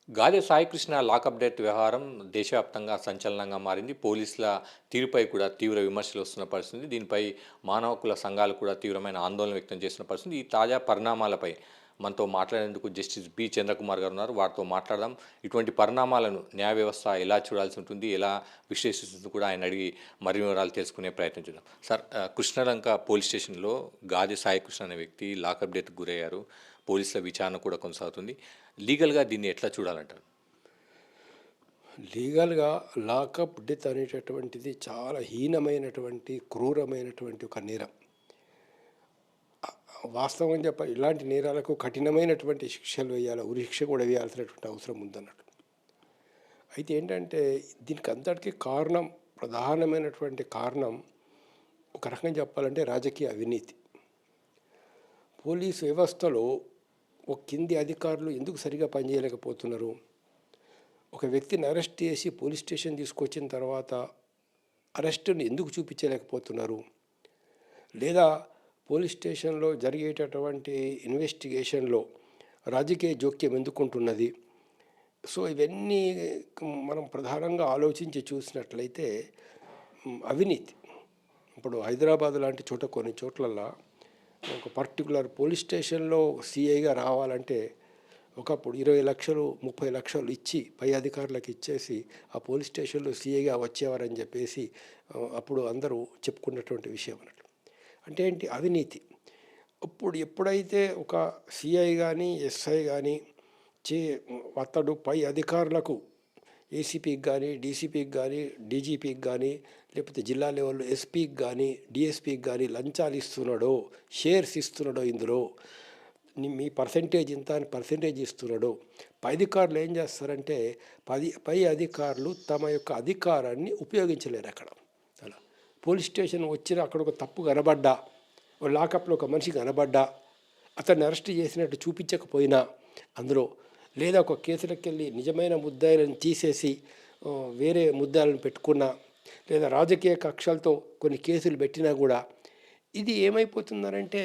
గాదె Saikrishna lockup death వ్యవహారం దేశవ్యాప్తంగా సంచలనంగా మారింది. పోలీసుల తీరుపై కూడా తీవ్ర విమర్శలు వస్తున్న పరిస్థితి. దీనిపై మానవ హక్కుల సంఘాలు కూడా తీవ్రమైన ఆందోళన వ్యక్తం చేస్తున్న పరిస్థితి. ఈ తాజా పరిణామాలపై మనతో మాట్లాడేందుకు జస్టిస్ బి. చంద్రకుమార్ గారు ఉన్నారు. వారితో మాట్లాడదాం. ఇటువంటి పరిణామాలను న్యాయ వ్యవస్థ ఎలా చూడాల్సి ఉంటుంది, ఎలా విశ్లేషిస్తుంది కూడా ఆయన అడిగి మరిన్ని వివరాలు తెలుసుకునే ప్రయత్నం చేద్దాం. సార్, కృష్ణలంక పోలీస్ స్టేషన్లో గాదె సాయికృష్ణ అనే వ్యక్తి లాకప్ డెత్కు గురయ్యారు. పోలీసుల విచారణ కూడా కొనసాగుతుంది. లీగల్‌గా దీన్ని ఎట్లా చూడాలంటారు? లీగల్‌గా లాకప్ డెత్ అనేటటువంటిది చాలా హీనమైనటువంటి, క్రూరమైనటువంటి ఒక నేరం. వాస్తవం చెప్పాలి, ఇలాంటి నేరాలకు కఠినమైనటువంటి శిక్షలు వేయాలి, ఉరిశిక్ష కూడా వేయాల్సినటువంటి అవసరం ఉందన్నట్టు. అయితే ఏంటంటే దీనికి అంతటికీ కారణం, ప్రధానమైనటువంటి కారణం ఒక రకంగా చెప్పాలంటే రాజకీయ అవినీతి. పోలీసు వ్యవస్థలో ఒక కింది అధికారులు ఎందుకు సరిగా పనిచేయలేకపోతున్నారు? ఒక వ్యక్తిని అరెస్ట్ చేసి పోలీస్ స్టేషన్ తీసుకొచ్చిన తర్వాత అరెస్టుని ఎందుకు చూపించలేకపోతున్నారు? లేదా పోలీస్ స్టేషన్లో జరిగేటటువంటి ఇన్వెస్టిగేషన్లో రాజకీయ జోక్యం ఎందుకుంటున్నది? సో ఇవన్నీ మనం ప్రధానంగా ఆలోచించి చూసినట్లయితే అవినీతి. ఇప్పుడు హైదరాబాద్ లాంటి చోట కొన్ని చోట్లల్లో ఒక పర్టికులర్ పోలీస్ స్టేషన్లో సిఐగా రావాలంటే ఒకప్పుడు 20 లక్షలు 30 లక్షలు ఇచ్చి పై అధికారులకు ఇచ్చేసి ఆ పోలీస్ స్టేషన్లో సిఐగా వచ్చేవారని చెప్పేసి అప్పుడు అందరూ చెప్పుకున్నటువంటి విషయం అన్నట్టు. అంటే ఏంటి? అవినీతి. ఇప్పుడు ఎప్పుడైతే ఒక సిఐ కానీ ఎస్ఐ కానీ అతడు పై అధికారులకు ఏసీపీకి కానీ డీసీపీకి కానీ డీజీపీకి కానీ లేకపోతే జిల్లా లెవెల్లో ఎస్పీకి కానీ డిఎస్పీకి కానీ లంచాలు ఇస్తున్నాడో, షేర్స్ ఇస్తున్నాడో, ఇందులో మీ పర్సంటేజ్ ఇంత అని పర్సంటేజ్ ఇస్తున్నాడు. పై అధికారులు ఏం చేస్తారంటే పై అధికారులు తమ యొక్క అధికారాన్ని ఉపయోగించలేరు అక్కడ. అలా పోలీస్ స్టేషన్ వచ్చిన అక్కడ ఒక తప్పు కనబడ్డా, లాకప్లో ఒక మనిషి కనబడ్డా, అతన్ని అరెస్ట్ చేసినట్టు చూపించకపోయినా అందులో, లేదా ఒక కేసులకు వెళ్ళి నిజమైన ముద్దాయిలను తీసేసి వేరే ముద్దాయిలను పెట్టుకున్నా, లేదా రాజకీయ కక్షలతో కొన్ని కేసులు పెట్టినా కూడా ఇది ఏమైపోతుందనంటే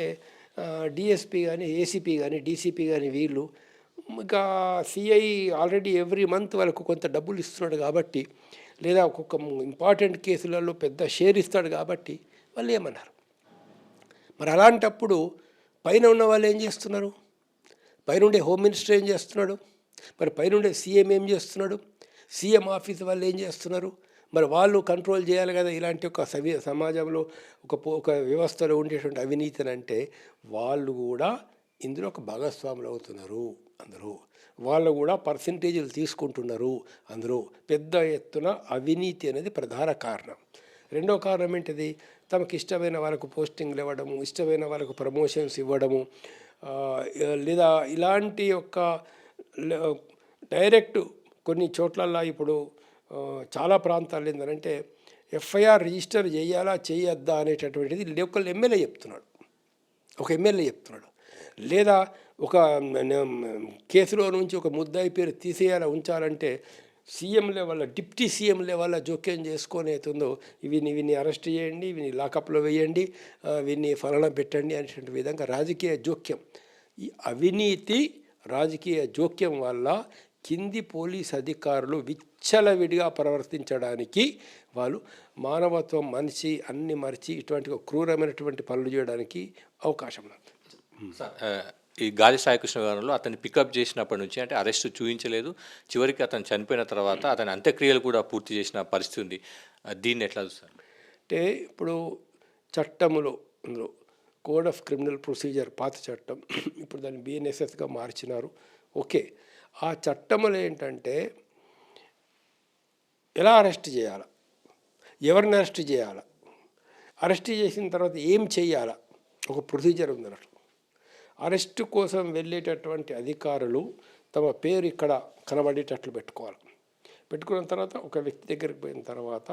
డిఎస్పీ కానీ ఏసీపీ కానీ డీసీపీ కానీ వీళ్ళు ఇంకా సిఐ ఆల్రెడీ ఎవ్రీ మంత్ వాళ్ళకు కొంత డబ్బులు ఇస్తున్నాడు కాబట్టి, లేదా ఒక్కొక్క ఇంపార్టెంట్ కేసులలో పెద్ద షేర్ ఇస్తాడు కాబట్టి వాళ్ళు ఏమన్నారు. మరి అలాంటప్పుడు పైన ఉన్న వాళ్ళు ఏం చేస్తున్నారు? పైనుండే హోమ్ మినిస్టర్ ఏం చేస్తున్నాడు? మరి పైనుండే సీఎం ఏం చేస్తున్నాడు? సీఎం ఆఫీస్ వాళ్ళు ఏం చేస్తున్నారు? మరి వాళ్ళు కంట్రోల్ చేయాలి కదా ఇలాంటి ఒక సమాజంలో ఒక వ్యవస్థలో ఉండేటువంటి అవినీతిని. అంటే వాళ్ళు కూడా ఇందులో ఒక భాగస్వాములు అవుతున్నారు. అందరూ వాళ్ళు కూడా పర్సంటేజీలు తీసుకుంటున్నారు. అందరూ పెద్ద ఎత్తున అవినీతి అనేది ప్రధాన కారణం. రెండో కారణం ఏంటిది? తమకు ఇష్టమైన వాళ్ళకు పోస్టింగ్లు ఇవ్వడము, ఇష్టమైన వాళ్ళకు ప్రమోషన్స్ ఇవ్వడము, లేదా ఇలాంటి యొక్క డైరెక్ట్ కొన్ని చోట్లల్లో ఇప్పుడు చాలా ప్రాంతాలు ఏంటంటే ఎఫ్ఐఆర్ రిజిస్టర్ చేయాలా చేయొద్దా అనేటటువంటిది లోకల్ ఎమ్మెల్యే చెప్తున్నాడు, ఒక ఎమ్మెల్యే చెప్తున్నాడు. లేదా ఒక కేసులో నుంచి ఒక ముద్దాయి పేరు తీసేయాలా ఉంచాలంటే CM level, deputy CM level జోక్యం చేసుకొని అవుతుందో వీన్ని అరెస్ట్ చేయండి, వీని లాకప్లో వేయండి, వీన్ని ఫలన పెట్టండి అనేటువంటి విధంగా రాజకీయ జోక్యం. ఈ అవినీతి రాజకీయ జోక్యం వల్ల కింది పోలీస్ అధికారులు విచ్చలవిడిగా ప్రవర్తించడానికి, వాళ్ళు మానవత్వం మనిషి అన్ని మరిచి ఇటువంటి క్రూరమైనటువంటి పనులు చేయడానికి అవకాశం ఉంది. ఈ గాలి సాయికృష్ణ గారిలో అతన్ని పికప్ చేసినప్పటి నుంచి, అంటే అరెస్ట్ చూపించలేదు, చివరికి అతను చనిపోయిన తర్వాత అతని అంత్యక్రియలు కూడా పూర్తి చేసిన పరిస్థితి ఉంది. దీన్ని ఎట్లా చూస్తారు? అంటే ఇప్పుడు చట్టములో అందులో కోడ్ ఆఫ్ క్రిమినల్ ప్రొసీజర్ పాత చట్టం, ఇప్పుడు దాన్ని బిఎన్ఎస్ఎస్గా మార్చినారు. ఓకే, ఆ చట్టములు ఏంటంటే ఎలా అరెస్ట్ చేయాలా, ఎవరిని అరెస్ట్ చేయాలా, అరెస్ట్ చేసిన తర్వాత ఏం చేయాలా, ఒక ప్రొసీజర్ ఉందన్నట్టు. అరెస్టు కోసం వెళ్ళేటటువంటి అధికారులు తమ పేరు ఇక్కడ కనబడేటట్లు పెట్టుకోవాలి. పెట్టుకున్న తర్వాత ఒక వ్యక్తి దగ్గరికి పోయిన తర్వాత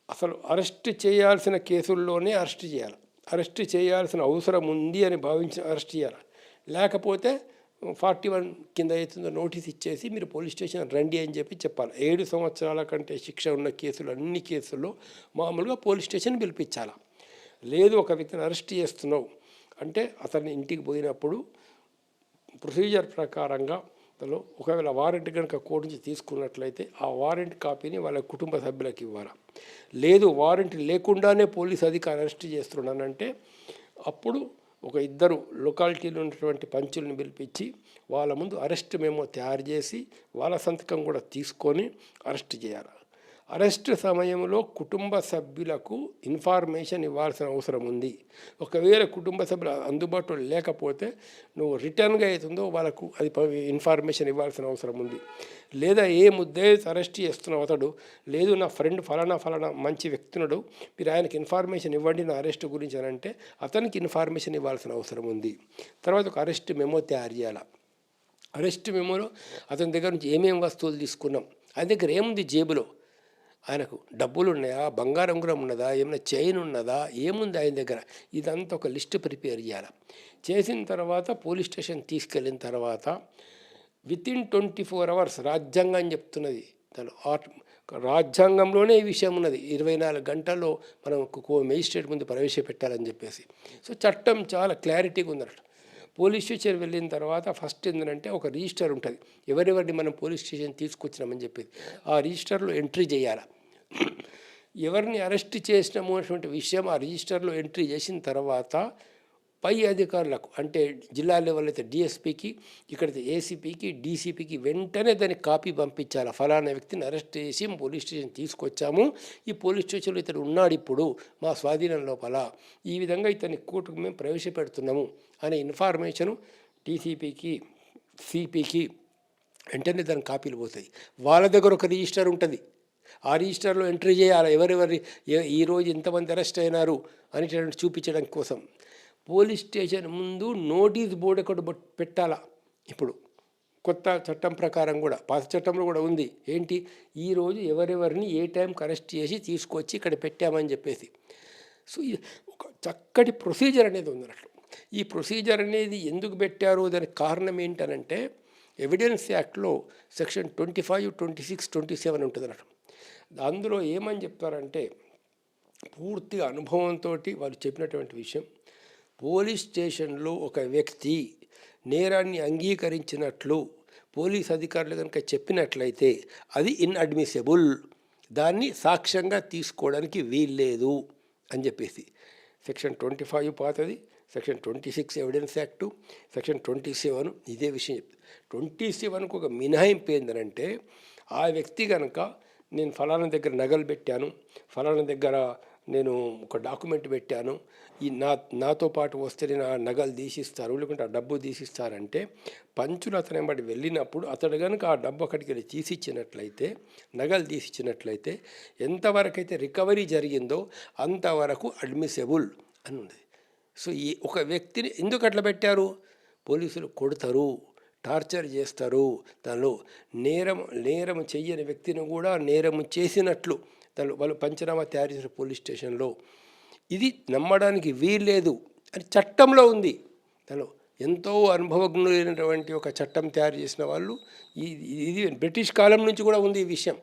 అసలు అరెస్ట్ చేయాల్సిన కేసుల్లోనే అరెస్ట్ చేయాలి. అరెస్ట్ చేయాల్సిన అవసరం ఉంది అని భావించి అరెస్ట్ చేయాలి. లేకపోతే 41 కింద అవుతుందో నోటీస్ ఇచ్చేసి మీరు పోలీస్ స్టేషన్ రండి అని చెప్పాలి. 7 సంవత్సరాల కంటే శిక్ష ఉన్న కేసులు అన్ని కేసుల్లో మామూలుగా పోలీస్ స్టేషన్ పిలిపించాలి. లేదు ఒక వ్యక్తిని అరెస్ట్ చేస్తున్నావు అంటే అతన్ని ఇంటికి పోయినప్పుడు ప్రొసీజర్ ప్రకారంగా దానిలో ఒకవేళ వారెంట్ కనుక కోర్టు నుంచి తీసుకున్నట్లయితే ఆ వారెంట్ కాపీని వాళ్ళ కుటుంబ సభ్యులకు ఇవ్వాలా. లేదు వారెంట్ లేకుండానే పోలీస్ అధికారి అరెస్ట్ చేస్తున్నానంటే అప్పుడు ఒక ఇద్దరు లొకాలిటీలో ఉన్నటువంటి పంచుల్ని పిలిపించి వాళ్ళ ముందు అరెస్ట్ మెమో తయారు చేసి వాళ్ళ సంతకం కూడా తీసుకొని అరెస్ట్ చేయాలి. అరెస్ట్ సమయంలో కుటుంబ సభ్యులకు ఇన్ఫర్మేషన్ ఇవ్వాల్సిన అవసరం ఉంది. ఒకవేళ కుటుంబ సభ్యులు అందుబాటులో లేకపోతే నువ్వు రిటర్న్గా అవుతుందో వాళ్ళకు అది ఇన్ఫర్మేషన్ ఇవ్వాల్సిన అవసరం ఉంది. లేదా ఏ ముద్దే అరెస్ట్ చేస్తున్నావు అతడు, లేదు నా ఫ్రెండ్ ఫలానా మంచి వ్యక్తునుడు, మీరు ఆయనకి ఇన్ఫర్మేషన్ ఇవ్వండి నా అరెస్ట్ గురించి అని అంటే అతనికి ఇన్ఫర్మేషన్ ఇవ్వాల్సిన అవసరం ఉంది. తర్వాత ఒక అరెస్ట్ మెమో తయారు చేయాలి. అరెస్ట్ మెమోలో అతని దగ్గర నుంచి ఏమేమి వస్తువులు తీసుకున్నాం, ఆయన దగ్గర ఏముంది జేబులో, ఆయనకు డబ్బులు ఉన్నాయా, బంగారం కూడా ఉన్నదా, ఏమైనా చైన్ ఉన్నదా, ఏముంది ఆయన దగ్గర, ఇదంతా ఒక లిస్ట్ ప్రిపేర్ చేయాలి. చేసిన తర్వాత పోలీస్ స్టేషన్ తీసుకెళ్ళిన తర్వాత వితిన్ 24 hours రాజ్యాంగం చెప్తున్నది, రాజ్యాంగంలోనే ఈ విషయం ఉన్నది, 24 గంటల్లో మనం మేజిస్ట్రేట్ ముందు ప్రవేశపెట్టాలని చెప్పేసి. సో చట్టం చాలా క్లారిటీగా ఉందన్నట్టు. పోలీస్ స్టేషన్ వెళ్ళిన తర్వాత ఫస్ట్ ఏంటంటే ఒక రిజిస్టర్ ఉంటుంది, ఎవరెవరిని మనం పోలీస్ స్టేషన్ తీసుకొచ్చినామని చెప్పేది ఆ రిజిస్టర్లో ఎంట్రీ చేయాలి. ఎవరిని అరెస్ట్ చేసినాము అనేటువంటి విషయం ఆ రిజిస్టర్లో ఎంట్రీ చేసిన తర్వాత పై అధికారులకు అంటే జిల్లా లెవెల్ అయితే డిఎస్పీకి, ఇక్కడైతే ఏసీపీకి, డీసీపీకి వెంటనే దానికి కాపీ పంపించాలి. ఫలానా వ్యక్తిని అరెస్ట్ చేసి పోలీస్ స్టేషన్ తీసుకొచ్చాము, ఈ పోలీస్ స్టేషన్లో ఇతడు ఉన్నాడు, ఇప్పుడు మా స్వాధీనం లోపల, ఈ విధంగా ఇతన్ని కోర్టుకు మేము ప్రవేశపెడుతున్నాము అనే ఇన్ఫర్మేషను డీసీపీకి, సిపికి వెంటనే దాని కాపీలు పోతాయి. వాళ్ళ దగ్గర ఒక రిజిస్టర్ ఉంటుంది, ఆ రిజిస్టర్లో ఎంట్రీ చేయాలి ఎవరెవరి ఈరోజు ఎంతమంది అరెస్ట్ అయినారు అనేటువంటి చూపించడం కోసం. పోలీస్ స్టేషన్ ముందు నోటీస్ బోర్డు ఒకటి పెట్టాలా. ఇప్పుడు కొత్త చట్టం ప్రకారం కూడా, పాత చట్టంలో కూడా ఉంది, ఏంటి ఈరోజు ఎవరెవరిని ఏ టైంకి అరెస్ట్ చేసి తీసుకొచ్చి ఇక్కడ పెట్టామని చెప్పేసి. సో ఒక చక్కటి ప్రొసీజర్ అనేది ఉందన్నట్లు. ఈ ప్రొసీజర్ అనేది ఎందుకు పెట్టారు, దానికి కారణం ఏంటనంటే ఎవిడెన్స్ యాక్ట్లో సెక్షన్ 25, 26, 27 ఉంటుంది అన్నట్టు. అందులో ఏమని చెప్తారంటే పూర్తిగా అనుభవంతో వాళ్ళు చెప్పినటువంటి విషయం, పోలీస్ స్టేషన్లో ఒక వ్యక్తి నేరాన్ని అంగీకరించినట్లు పోలీస్ అధికారులు కనుక చెప్పినట్లయితే అది ఇన్అడ్మిసిబుల్, దాన్ని సాక్ష్యంగా తీసుకోవడానికి వీల్లేదు అని చెప్పేసి. సెక్షన్ 25 పాతది, సెక్షన్ 26 ఎవిడెన్స్ యాక్టు, సెక్షన్ 27 ఇదే విషయం చెప్తుంది. 27కు ఒక మినహాయింపు ఏంటంటే ఆ వ్యక్తి కనుక నేను ఫలానా దగ్గర నగలు పెట్టాను, ఫలానా దగ్గర నేను ఒక డాక్యుమెంట్ పెట్టాను, ఈ నాతో పాటు వస్తే నేను ఆ నగలు తీసిస్తారు, లేకుంటే ఆ డబ్బు తీసిస్తారంటే పంచులు అతను బట్టి వెళ్ళినప్పుడు అతడు కనుక ఆ డబ్బు అక్కడికి వెళ్ళి తీసిచ్చినట్లయితే, నగలు తీసిచ్చినట్లయితే ఎంతవరకు అయితే రికవరీ జరిగిందో అంతవరకు అడ్మిసిబుల్ అని ఉంది. సో ఈ ఒక వ్యక్తిని ఎందుకు అట్లా పెట్టారు, పోలీసులు కొడతారు, టార్చర్ చేస్తారు, దానిలో నేరం చెయ్యని వ్యక్తిని కూడా నేరం చేసినట్లు దానిలో వాళ్ళు పంచనామా తయారు చేసిన పోలీస్ స్టేషన్లో, ఇది నమ్మడానికి వీల్లేదు అని చట్టంలో ఉంది. దానిలో ఎంతో అనుభవజ్ఞులైనటువంటి ఒక చట్టం తయారు చేసిన వాళ్ళు, ఇది బ్రిటిష్ కాలం నుంచి కూడా ఉంది ఈ విషయం,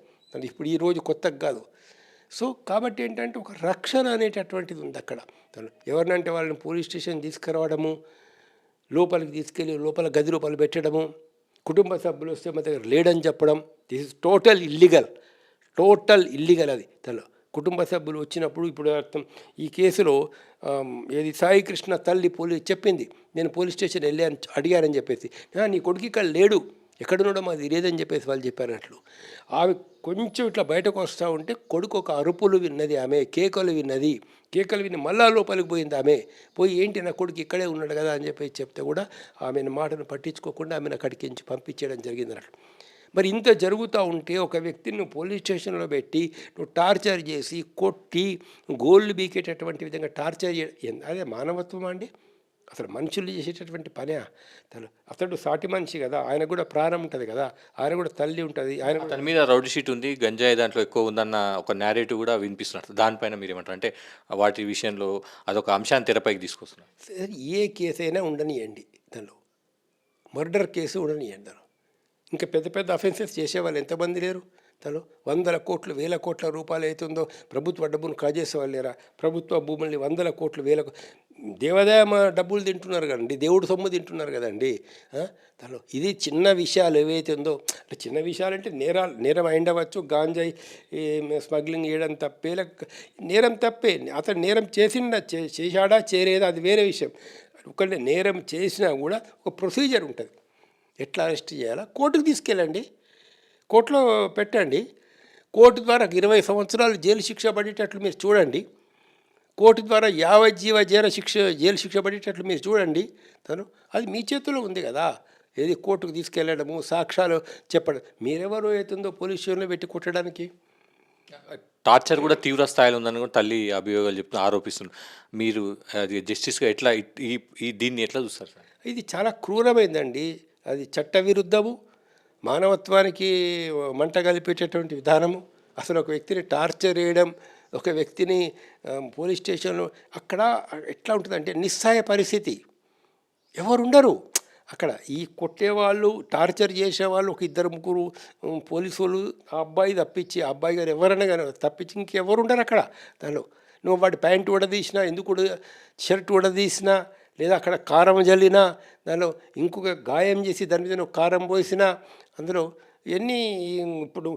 ఇప్పుడు ఈరోజు కొత్తగా కాదు. సో కాబట్టి ఏంటంటే ఒక రక్షణ అనేటటువంటిది ఉంది అక్కడ. ఎవరినంటే వాళ్ళని పోలీస్ స్టేషన్ తీసుకురావడము, లోపలికి తీసుకెళ్ళి లోపల గది లోపల పెట్టడము, కుటుంబ సభ్యులు వస్తే మన దగ్గర లేడని చెప్పడం, దిస్ ఇస్ టోటల్ ఇల్లీగల్ అది. తను కుటుంబ సభ్యులు వచ్చినప్పుడు ఇప్పుడు అర్థం ఈ కేసులో ఏది సాయి కృష్ణ తల్లి చెప్పింది, నేను పోలీస్ స్టేషన్ వెళ్ళాను అడిగారని చెప్పేసి, నీ కొడుకు ఇక్కడ లేడు, ఎక్కడున్నాడో మాది లేదని చెప్పేసి వాళ్ళు చెప్పారన్నట్లు. ఆమె కొంచెం ఇట్లా బయటకు వస్తూ ఉంటే కొడుకు ఒక అరుపులు విన్నది, ఆమె కేకలు విని మళ్ళా లోపలికి పోయింది. ఆమె పోయి ఏంటి నా కొడుకు ఇక్కడే ఉన్నాడు కదా అని చెప్పేసి చెప్తే కూడా ఆమెను మాటను పట్టించుకోకుండా ఆమెను అక్కడికి పంపించడం జరిగింది అన్నట్లు. మరి ఇంత జరుగుతూ ఉంటే ఒక వ్యక్తిని నువ్వు పోలీస్ స్టేషన్లో పెట్టి నువ్వు టార్చర్ చేసి కొట్టి గోళ్ళు బీకేటటువంటి విధంగా టార్చర్ చేయడం అదే మానవత్వం అండి? అసలు మనుషులు చేసేటటువంటి పనే. అతడు సాటి మనిషి కదా, ఆయన కూడా ప్రాణం ఉంటుంది కదా, ఆయన కూడా తల్లి ఉంటుంది. ఆయన తన మీద రౌడీ షీట్ ఉంది, గంజాయి దాంట్లో ఎక్కువ ఉందన్న ఒక నేరేటివ్ కూడా వినిపిస్తున్నారు. దానిపైన మీరు ఏమంటారు? అంటే వాటి విషయంలో అదొక అంశాన్ని తెరపైకి తీసుకొస్తున్నారు. ఏ కేసు అయినా ఉండనియండి, దానిలో మర్డర్ కేసు ఉండనియండి, దానిలో ఇంకా పెద్ద పెద్ద అఫెన్సెస్ చేసేవాళ్ళు ఎంతమంది లేరు? తను వందల కోట్లు వేల కోట్ల రూపాయలు అవుతుందో ప్రభుత్వ డబ్బును కాజేసే వాళ్ళు లేరా? ప్రభుత్వ భూముల్ని వందల కోట్లు దేవాదాయ డబ్బులు తింటున్నారు కదండి, దేవుడు సొమ్ము తింటున్నారు కదండి. తను ఇది చిన్న విషయాలు ఏవైతే ఉందో, అంటే చిన్న విషయాలంటే నేరం అయిండవచ్చు, గాంజాయి స్మగ్లింగ్ చేయడం తప్పే, నేరం తప్పే, అతను నేరం చేశాడా చేరేదా అది వేరే విషయం. ఒకటి నేరం చేసినా కూడా ఒక ప్రొసీజర్ ఉంటుంది. ఎట్లా అరెస్ట్ చేయాలా? కోర్టుకు తీసుకెళ్ళండి, కోర్టులో పెట్టండి. కోర్టు ద్వారా 20 సంవత్సరాలు జైలు శిక్ష పడేటట్లు మీరు చూడండి. కోర్టు ద్వారా యావజ్జీవ జైలు శిక్ష పడేటట్లు మీరు చూడండి. అది మీ చేతిలో ఉంది కదా. ఏది కోర్టుకు తీసుకెళ్ళడము, సాక్ష్యాలు చెప్పడం. మీరెవరు అవుతుందో పోలీస్ స్టేషన్లో పెట్టి కొట్టడానికి? టార్చర్ కూడా తీవ్ర స్థాయిలో ఉందని కూడా తల్లి అభియోగాలు ఆరోపిస్తున్నారు. మీరు అది జస్టిస్గా ఎట్లా దీన్ని ఎట్లా చూస్తారు సార్? ఇది చాలా క్రూరమైందండి. అది చట్టవిరుద్ధము, మానవత్వానికి మంట కలిపేటటువంటి విధానము. అసలు ఒక వ్యక్తిని టార్చర్ చేయడం, ఒక వ్యక్తిని పోలీస్ స్టేషన్లో అక్కడ ఎట్లా ఉంటుందంటే నిస్సహాయ పరిస్థితి, ఎవరుండరు అక్కడ. ఈ కొట్టేవాళ్ళు, టార్చర్ చేసేవాళ్ళు ఒక 2-3 పోలీసు వాళ్ళు, ఆ అబ్బాయి తప్పించి, ఆ అబ్బాయి గారు ఎవరైనా కానీ తప్పించి ఇంకెవరు ఉండరు అక్కడ. దానిలో నువ్వు వాడి ప్యాంటు ఉడదీసినా, ఎందుకు షర్ట్ ఉడదీసినా, లేదా అక్కడ కారం జల్లినా, దానిలో ఇంకొక గాయం చేసి దాని మీద నువ్వు కారం పోసినా, అందులో ఎన్ని ఇప్పుడు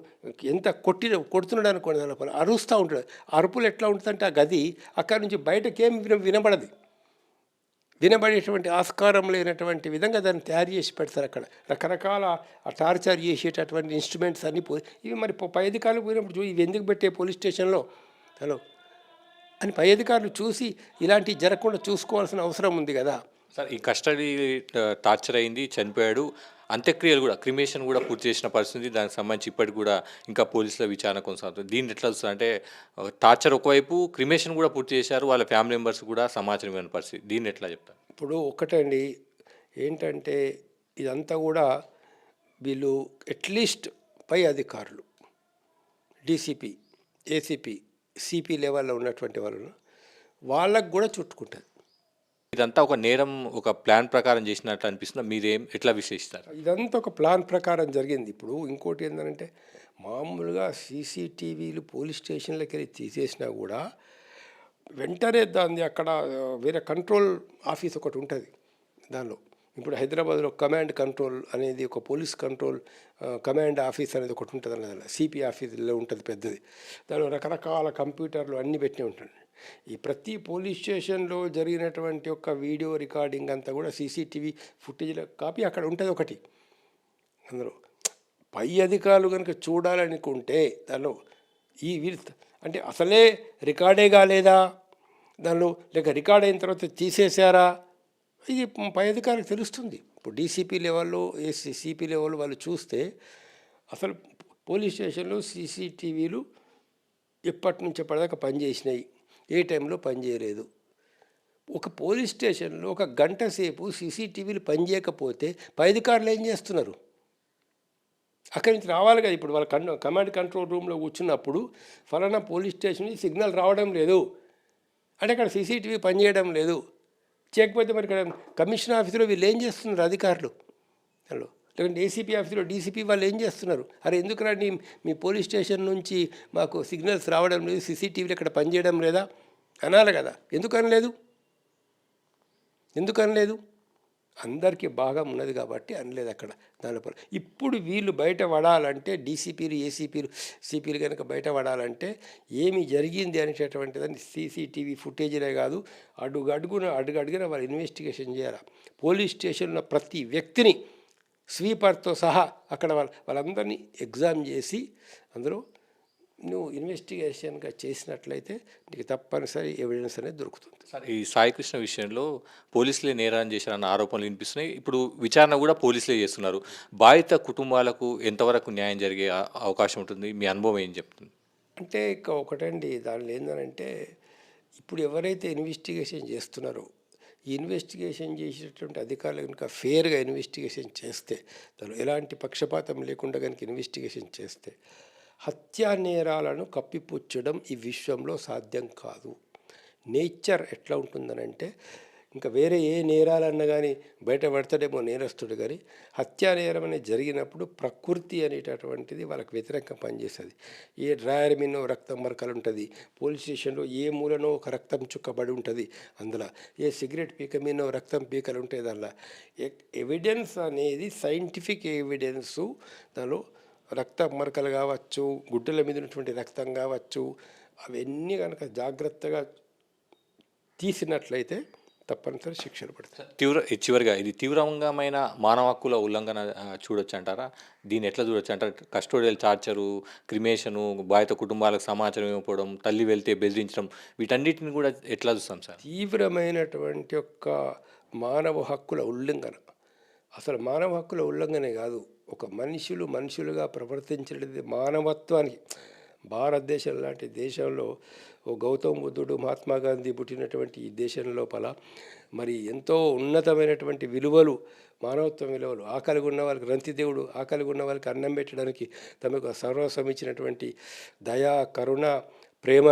ఎంత కొడుతున్నాడు అనుకోండి, దాని అరుస్తూ ఉంటాడు. అరుపులు ఎట్లా ఉంటుందంటే ఆ గది అక్కడి నుంచి బయటకేం వినబడదు, వినబడేటువంటి ఆస్కారం లేనటువంటి విధంగా దాన్ని తయారు చేసి పెడతారు. అక్కడ రకరకాల టార్చర్ చేసేటటువంటి ఇన్స్ట్రుమెంట్స్ అన్నీ ఇవి మరి పై అధికారులు పోయినప్పుడు ఇవి ఎందుకు పెట్టే పోలీస్ స్టేషన్లో అని పై అధికారులు చూసి ఇలాంటివి జరగకుండా చూసుకోవాల్సిన అవసరం ఉంది కదా. సార్, ఈ కస్టడీ టార్చర్ అయింది, చనిపోయాడు, అంత్యక్రియలు కూడా క్రిమేషన్ కూడా పూర్తి చేసిన పరిస్థితి. దానికి సంబంధించి ఇప్పటికి కూడా ఇంకా పోలీసుల విచారణ కొనసాగుతుంది. దీన్ని ఎట్లా చూస్తారు అంటే టార్చర్ ఒకవైపు, క్రిమేషన్ కూడా పూర్తి చేశారు, వాళ్ళ ఫ్యామిలీ మెంబర్స్ కూడా సమాచారం ఇవ్వని పరిస్థితి. దీన్ని ఎట్లా చెప్తారు? ఇప్పుడు ఒకటండి ఏంటంటే ఇదంతా కూడా వీళ్ళు అట్లీస్ట్ పై అధికారులు, డీసీపీ, ఏసీపీ, సిపి లెవెల్లో ఉన్నటువంటి వాళ్ళకు కూడా చుట్టుకుంటుంది. ఇదంతా ఒక నేరం, ఒక ప్లాన్ ప్రకారం చేసినట్లు అనిపిస్తుంది. మీరేం ఎట్లా విశ్లేషిస్తారు? ఇదంతా ఒక ప్లాన్ ప్రకారం జరిగింది. ఇప్పుడు ఇంకోటి ఏంటంటే మామూలుగా సీసీటీవీలు పోలీస్ స్టేషన్లకి వెళ్ళి తీసేసినా కూడా వెంటనే దాన్ని అక్కడ వేరే కంట్రోల్ ఆఫీస్ ఒకటి ఉంటుంది. దానిలో ఇప్పుడు హైదరాబాద్లో కమాండ్ కంట్రోల్ అనేది ఒక పోలీస్ కంట్రోల్ కమాండ్ ఆఫీస్ అనేది ఒకటి ఉంటుంది. అన్నది సిపి ఆఫీస్లో ఉంటుంది, పెద్దది. దానిలో రకరకాల కంప్యూటర్లు అన్నీ పెట్టి ఉంటుంది. ఈ ప్రతి పోలీస్ స్టేషన్లో జరిగినటువంటి ఒక వీడియో రికార్డింగ్ అంతా కూడా సీసీటీవీ ఫుటేజ్ల కాపీ అక్కడ ఉంటుంది ఒకటి. అందులో పై అధికారులు కనుక చూడాలనుకుంటే దానిలో అంటే అసలే రికార్డే కాలేదా దానిలో, లేక రికార్డ్ అయిన తర్వాత తీసేశారా, ఇది పై అధికారులకు తెలుస్తుంది. ఇప్పుడు డీసీపీ లెవెల్లో, సిపి లెవెల్లో వాళ్ళు చూస్తే అసలు పోలీస్ స్టేషన్లో సీసీటీవీలు ఎప్పటి నుంచి ఎప్పటిదాకా పనిచేసినాయి, ఏ టైంలో పనిచేయలేదు. ఒక పోలీస్ స్టేషన్లో 1 గంట సేపు సీసీటీవీలు పనిచేయకపోతే పై అధికారులు ఏం చేస్తున్నారు? అక్కడి నుంచి రావాలి కదా. ఇప్పుడు వాళ్ళ కమాండ్ కంట్రోల్ రూమ్లో కూర్చున్నప్పుడు ఫలానా పోలీస్ స్టేషన్ సిగ్నల్ రావడం లేదు అంటే అక్కడ సీసీటీవీ పనిచేయడం లేదు. చేయకపోతే మరి ఇక్కడ కమిషనర్ ఆఫీసులో వీళ్ళు ఏం చేస్తున్నారు అధికారులు? హలో, లేకుంటే ఏసీపీ ఆఫీసులో డీసీపీ వాళ్ళు ఏం చేస్తున్నారు? అరే ఎందుకు రండి, మీ పోలీస్ స్టేషన్ నుంచి మాకు సిగ్నల్స్ రావడం లేదు, సీసీటీవీలు ఇక్కడ పనిచేయడం లేదా అనాలి కదా. ఎందుకు అనలేదు? అందరికీ భాగం ఉన్నది కాబట్టి అనలేదు అక్కడ. దానిపై ఇప్పుడు వీళ్ళు బయట పడాలంటే, డీసీపీలు, ఏసీపీలు, సిపిలు కనుక బయట పడాలంటే ఏమి జరిగింది అనేటటువంటిదాన్ని సీసీటీవీ ఫుటేజీలే కాదు, అడుగడుగున వాళ్ళు ఇన్వెస్టిగేషన్ చేయాలి. పోలీస్ స్టేషన్లో ప్రతి వ్యక్తిని స్వీపర్తో సహా అక్కడ వాళ్ళందరినీ ఎగ్జామ్ చేసి అందులో నువ్వు ఇన్వెస్టిగేషన్గా చేసినట్లయితే నీకు తప్పనిసరి ఎవిడెన్స్ అనేది దొరుకుతుంది. సార్, ఈ సాయికృష్ణ విషయంలో పోలీసులే నేరాన్ని చేశారన్న ఆరోపణలు వినిపిస్తున్నాయి. ఇప్పుడు విచారణ కూడా పోలీసులే చేస్తున్నారు. బాధిత కుటుంబాలకు ఎంతవరకు న్యాయం జరిగే అవకాశం ఉంటుంది? మీ అనుభవం ఏం చెప్తుంది? అంటే ఇక ఒకటండి, దానిలో ఏంటంటే ఇప్పుడు ఎవరైతే ఇన్వెస్టిగేషన్ చేస్తున్నారో ఈ ఇన్వెస్టిగేషన్ చేసేటటువంటి అధికారులు కనుక ఫేర్గా ఇన్వెస్టిగేషన్ చేస్తే, దానిలో ఎలాంటి పక్షపాతం లేకుండా కనుక ఇన్వెస్టిగేషన్ చేస్తే హత్యా నేరాలను కప్పిపుచ్చడం ఈ విశ్వంలో సాధ్యం కాదు. నేచర్ ఎట్లా ఉంటుందనంటే ఇంకా వేరే ఏ నేరాలన్నా కానీ బయట పడతాడేమో నేరస్తుడు, కానీ హత్యా నేరం అనేది జరిగినప్పుడు ప్రకృతి అనేటటువంటిది వాళ్ళకి వ్యతిరేకంగా పనిచేస్తుంది. ఏ డ్రాయర్ మీనో రక్తం మరకలు ఉంటుంది, పోలీస్ స్టేషన్లో ఏ మూలనో ఒక రక్తం చుక్కబడి ఉంటుంది, అందులో ఏ సిగరెట్ పీక మీనో రక్తం పీకలు ఉంటాయి. దానిలో ఎవిడెన్స్ అనేది సైంటిఫిక్ ఎవిడెన్సు, దానిలో రక్త మరకలు కావచ్చు, గుడ్డల మీద ఉన్నటువంటి రక్తం కావచ్చు, అవన్నీ కనుక జాగ్రత్తగా తీసినట్లయితే తప్పనిసరి శిక్షలు పడతాయి. చివరిగా ఇది తీవ్రమైన మానవ హక్కుల ఉల్లంఘన చూడొచ్చు అంటారా? దీన్ని ఎట్లా చూడొచ్చు అంటారు? కస్టోడియల్ టార్చరు, క్రిమేషను, బాధిత కుటుంబాలకు సమాచారం ఇవ్వకపోవడం, తల్లి వెళ్తే బెదిరించడం, వీటన్నిటిని కూడా ఎట్లా చూస్తాం సార్? తీవ్రమైనటువంటి యొక్క మానవ హక్కుల ఉల్లంఘన, అసలు మానవ హక్కుల ఉల్లంఘనే కాదు, ఒక మనుషులుగా ప్రవర్తించేది మానవత్వానికి. భారతదేశం లాంటి దేశంలో ఓ గౌతమ బుద్ధుడు, మహాత్మా గాంధీ పుట్టినటువంటి ఈ దేశం లోపల మరి ఎంతో ఉన్నతమైనటువంటి విలువలు, మానవత్వం విలువలు, ఆకలిగా ఉన్న వాళ్ళకి రంతిదేవుడు ఆకలిగా ఉన్న వాళ్ళకి అన్నం పెట్టడానికి తమకు సర్వస్వం ఇచ్చినటువంటి దయా, కరుణ, ప్రేమ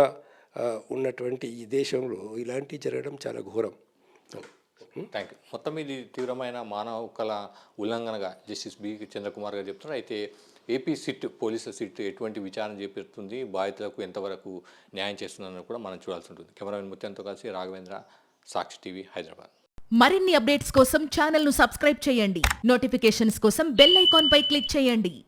ఉన్నటువంటి ఈ దేశంలో ఇలాంటివి జరగడం చాలా ఘోరం. Thank you. మొత్తం ఇది తీవ్రమైన మానవ హక్కుల ఉల్లంఘనగా జస్టిస్ బి చంద్రకుమార్ గారు చెప్తున్నారు. అయితే ఏపీ సిట్, పోలీసుల సిట్ ఎటువంటి విచారణ చేపడుతుంది, బాధితులకు ఎంతవరకు న్యాయం చేస్తుందని కూడా మనం చూడాల్సి ఉంటుంది. కెమెరామెన్ ముత్యంతో కలిసి రాఘవేంద్ర, సాక్షి టీవీ, హైదరాబాద్. మరిన్ని అప్డేట్స్ కోసం ఛానల్ను సబ్స్క్రైబ్ చేయండి. నోటిఫికేషన్స్ కోసం బెల్ ఐకాన్ పై క్లిక్ చేయండి.